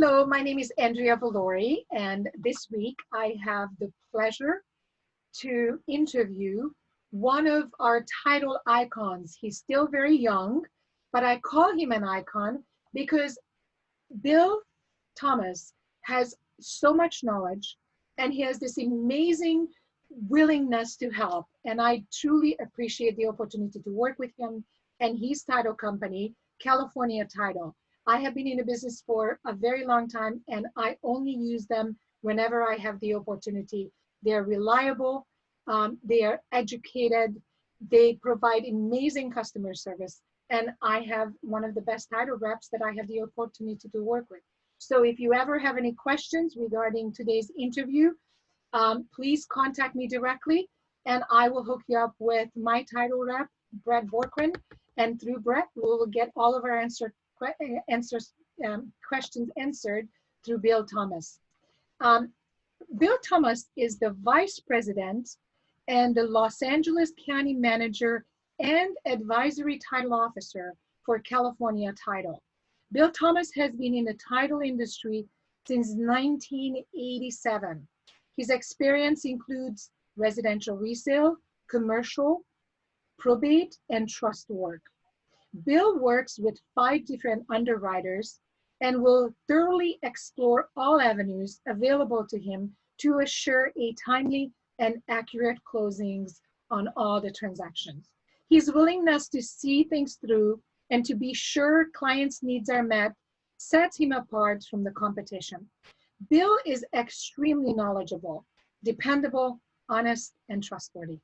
Hello, my name is Andrea Volore, and this week I have the pleasure to interview one of our title icons. He's still very young, but I call him an icon because Bill Thomas has so much knowledge and he has this amazing willingness to help. And I truly appreciate the opportunity to work with him and his title company, California Title. I have been in the business for a very long time and I only use them whenever I have the opportunity. They're reliable, they are educated, they provide amazing customer service, and I have one of the best title reps that I have the opportunity to work with. So if you ever have any questions regarding today's interview, please contact me directly and I will hook you up with my title rep, Brett Borkman, and through Brett, we will get all of our questions answered through Bill Thomas. Bill Thomas is the Vice President and the Los Angeles County Manager and Advisory Title Officer for California Title. Bill Thomas has been in the title industry since 1987. His experience includes residential resale, commercial, probate, and trust work. Bill works with 5 different underwriters and will thoroughly explore all avenues available to him to assure a timely and accurate closings on all the transactions. His willingness to see things through and to be sure clients' needs are met sets him apart from the competition. Bill is extremely knowledgeable, dependable, honest, and trustworthy.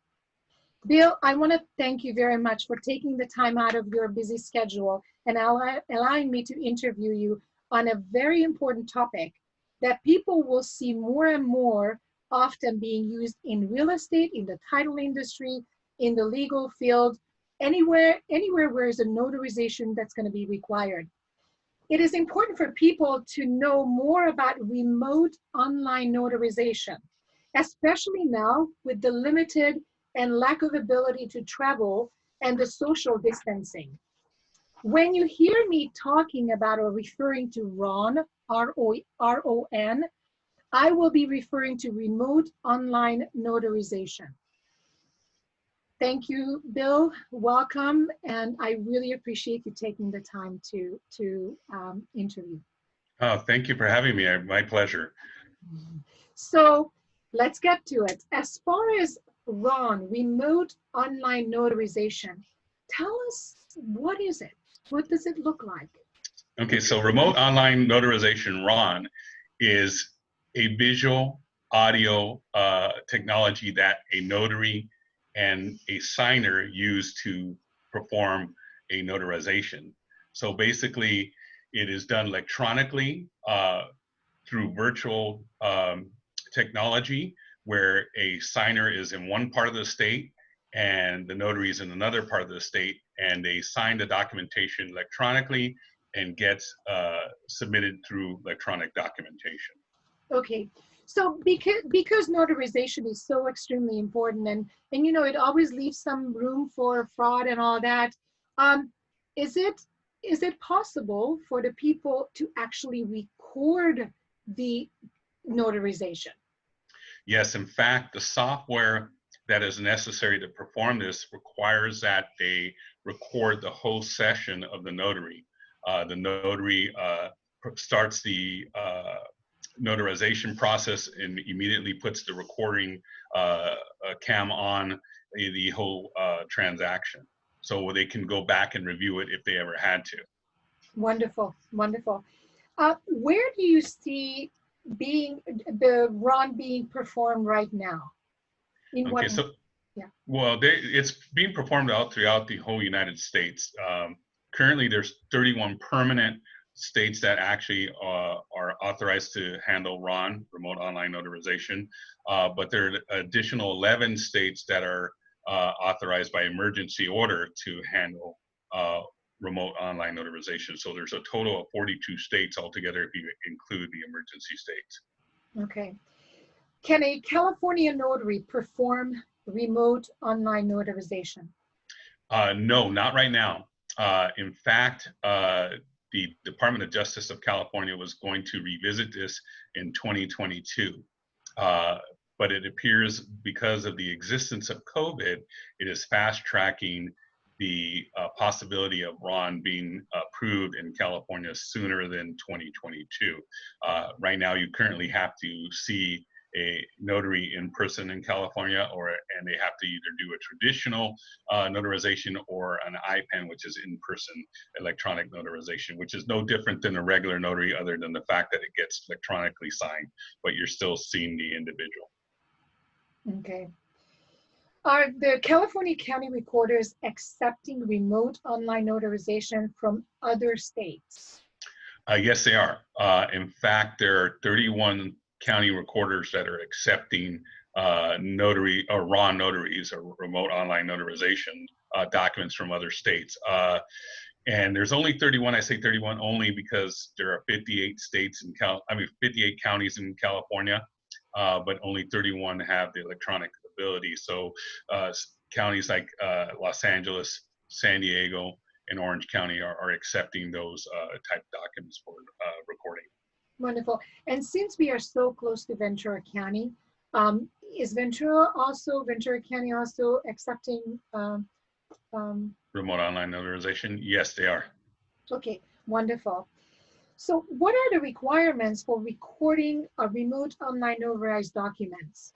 Bill, I want to thank you very much for taking the time out of your busy schedule and allowing me to interview you on a very important topic that people will see more and more often being used in real estate, in the title industry, in the legal field, anywhere where there's a notarization that's going to be required. It is important for people to know more about remote online notarization, especially now with the limited and lack of ability to travel and the social distancing. When you hear me talking about or referring to RON, R-O-N, I will be referring to remote online notarization. Thank you, Bill. Welcome, and I really appreciate you taking the time to interview. Oh, thank you for having me. My pleasure. So let's get to it. As far as RON, remote online notarization, tell us, what is it? What does it look like? Okay, so remote online notarization, RON, is a visual audio technology that a notary and a signer use to perform a notarization. So basically, it is done electronically through virtual technology, where a signer is in one part of the state and the notary is in another part of the state, and they sign the documentation electronically and gets submitted through electronic documentation. Okay. So because notarization is so extremely important, and you know, it always leaves some room for fraud and all that, is it possible for the people to actually record the notarization? Yes, in fact, the software that is necessary to perform this requires that they record the whole session of the notary. The notary starts the notarization process and immediately puts the recording cam on the whole transaction, so they can go back and review it if they ever had to. Wonderful, wonderful. Where do you see the RON being performed right now? Okay, so yeah. Well, it's being performed out throughout the whole United States. Currently, there's 31 permanent states that actually are authorized to handle RON, remote online notarization, but there are additional 11 states that are authorized by emergency order to handle remote online notarization. So there's a total of 42 states altogether if you include the emergency states. Okay. Can a California notary perform remote online notarization? No, not right now. In fact, the Department of Justice of California was going to revisit this in 2022. But it appears because of the existence of COVID, it is fast tracking the possibility of RON being approved in California sooner than 2022. Right now, you currently have to see a notary in person in California, and they have to either do a traditional notarization or an IPEN, which is in-person electronic notarization, which is no different than a regular notary other than the fact that it gets electronically signed, but you're still seeing the individual. Okay. Are the California County Recorders accepting remote online notarization from other states? Yes, they are. In fact, there are 31 county recorders that are accepting notary or RON notaries or remote online notarization documents from other states. And there's only 31. I say 31 only because there are 58 states in 58 counties in California, but only 31 have the electronic ability. So counties like Los Angeles, San Diego, and Orange County are accepting those type documents for recording. Wonderful. And since we are so close to Ventura County, is Ventura County also accepting remote online notarization? Yes, they are. Okay, wonderful. So what are the requirements for recording a remote online notarized documents?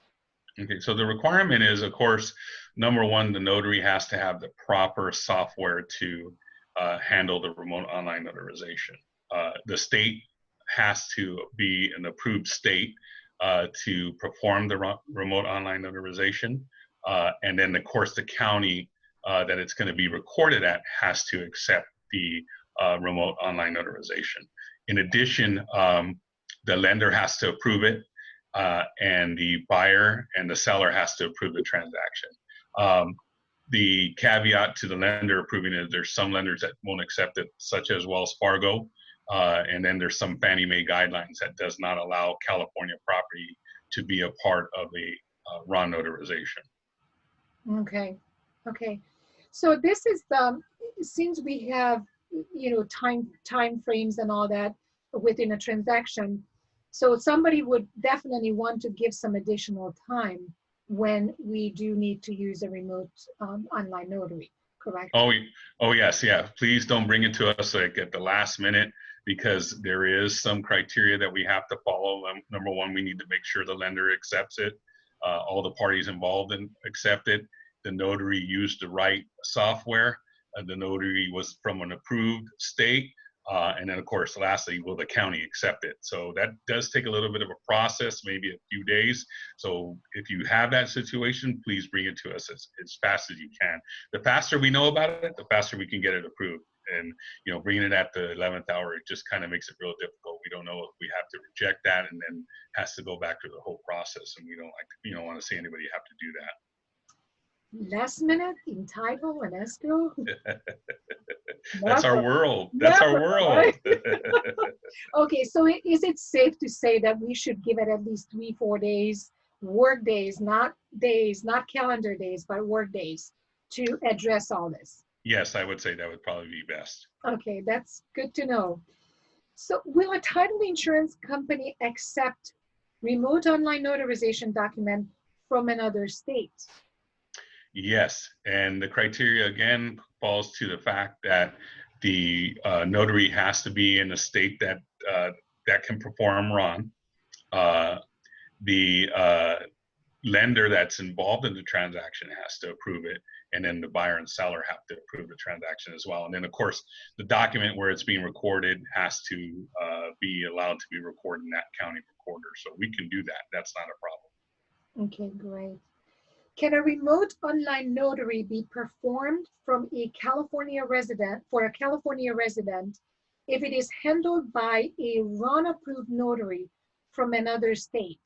Okay, so the requirement is, of course, number one, the notary has to have the proper software to handle the remote online notarization. The state has to be an approved state to perform the remote online notarization. And then, of course, the county that it's going to be recorded at has to accept the remote online notarization. In addition, the lender has to approve it, and the buyer and the seller has to approve the transaction. The caveat to the lender approving it, there's some lenders that won't accept it, such as Wells Fargo, and then there's some Fannie Mae guidelines that does not allow California property to be a part of a RON notarization. Okay, okay. So this is since we have, time frames and all that within a transaction, so somebody would definitely want to give some additional time when we do need to use a remote online notary, correct? Oh yes, yeah. Please don't bring it to us like at the last minute, because there is some criteria that we have to follow. Number one, we need to make sure the lender accepts it, all the parties involved accept it. The notary used the right software. The notary was from an approved state. And then, of course, lastly, will the county accept it? So that does take a little bit of a process, maybe a few days. So if you have that situation, please bring it to us as fast as you can. The faster we know about it, the faster we can get it approved. And, bringing it at the 11th hour, it just kind of makes it real difficult. We don't know if we have to reject that and then has to go back through the whole process. And we don't want to see anybody have to do that. Last minute in title and escrow. That's our world. That's our world. Okay, so is it safe to say that we should give it at least 3-4 days, work days, not calendar days, but work days to address all this? Yes, I would say that would probably be best. Okay, that's good to know. So will a title insurance company accept remote online notarization document from another state? Yes, and the criteria again falls to the fact that the notary has to be in a state that that can perform RON. The lender that's involved in the transaction has to approve it, and then the buyer and seller have to approve the transaction as well. And then, of course, the document where it's being recorded has to be allowed to be recorded in that county recorder. So we can do that. That's not a problem. Okay, great. Can a remote online notary be performed from a California resident if it is handled by a RON-approved notary from another state?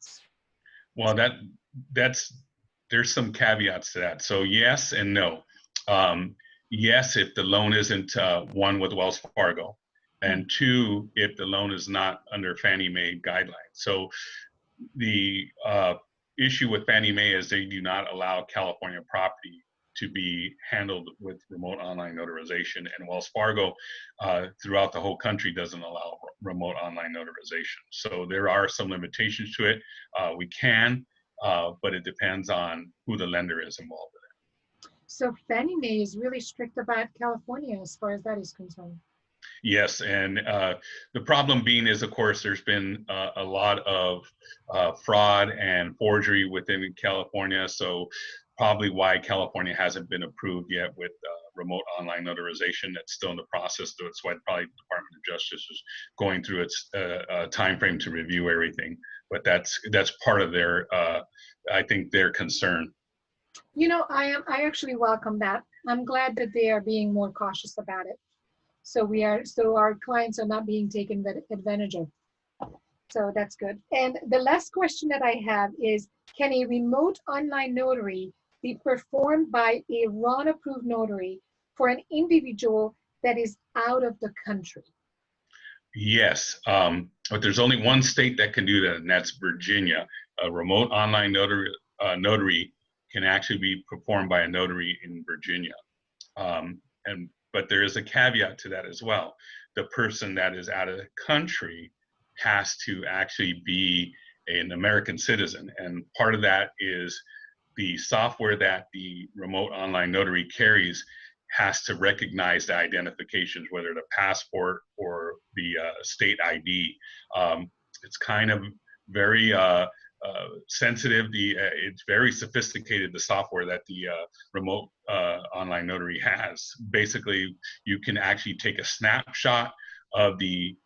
Well, there's some caveats to that. So yes and no. Yes, if the loan isn't one with Wells Fargo, and two, if the loan is not under Fannie Mae guidelines. So the issue with Fannie Mae is they do not allow California property to be handled with remote online notarization, and Wells Fargo throughout the whole country doesn't allow remote online notarization. So there are some limitations to it. We can, but it depends on who the lender is involved in it. So Fannie Mae is really strict about California as far as that is concerned. Yes, and the problem being is, of course, there's been a lot of fraud and forgery within California, so probably why California hasn't been approved yet with remote online notarization. That's still in the process, so it's why probably the Department of Justice is going through its time frame to review everything. But that's part of their, I think, their concern. You know, I actually welcome that. I'm glad that they are being more cautious about it. So our clients are not being taken advantage of. So that's good. And the last question that I have is, can a remote online notary be performed by a RON approved notary for an individual that is out of the country? Yes, but there's only one state that can do that, and that's Virginia. A remote online notary can actually be performed by a notary in Virginia. But there is a caveat to that as well. The person that is out of the country has to actually be an American citizen. And part of that is the software that the remote online notary carries has to recognize the identifications, whether the passport or the state ID. It's kind of very sensitive. It's very sophisticated, the software that the remote online notary has. Basically, you can actually take a snapshot of the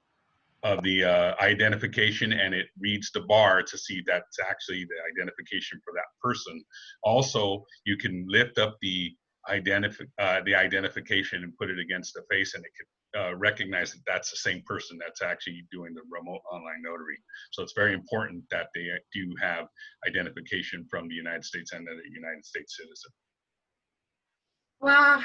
identification, and it reads the bar to see that's actually the identification for that person. Also, you can lift up the identification and put it against the face, and it can recognize that that's the same person that's actually doing the remote online notary. So it's very important that they do have identification from the United States and a United States citizen. Well,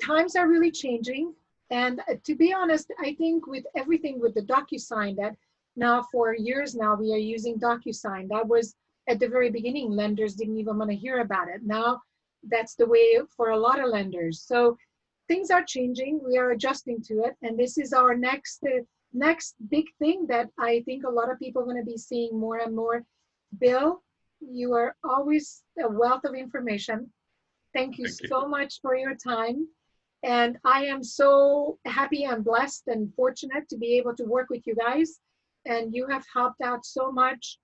times are really changing. And to be honest, I think with everything with the DocuSign, that now for years now we are using DocuSign. That was at the very beginning, lenders didn't even want to hear about it. Now that's the way for a lot of lenders. So things are changing. We are adjusting to it. And this is our next big thing that I think a lot of people are going to be seeing more and more. Bill, you are always a wealth of information. Thank you so much for your time. And I am so happy and blessed and fortunate to be able to work with you guys. And you have helped out so much.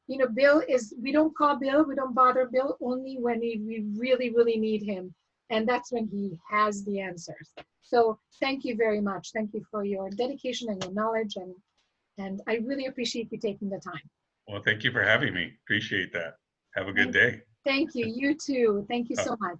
You know, Bill is, we don't call Bill, we don't bother Bill only when we really, really need him. And that's when he has the answers. So thank you very much. Thank you for your dedication and your knowledge. And I really appreciate you taking the time. Well, thank you for having me. Appreciate that. Have a good day. Thank you. You too. Thank you so much.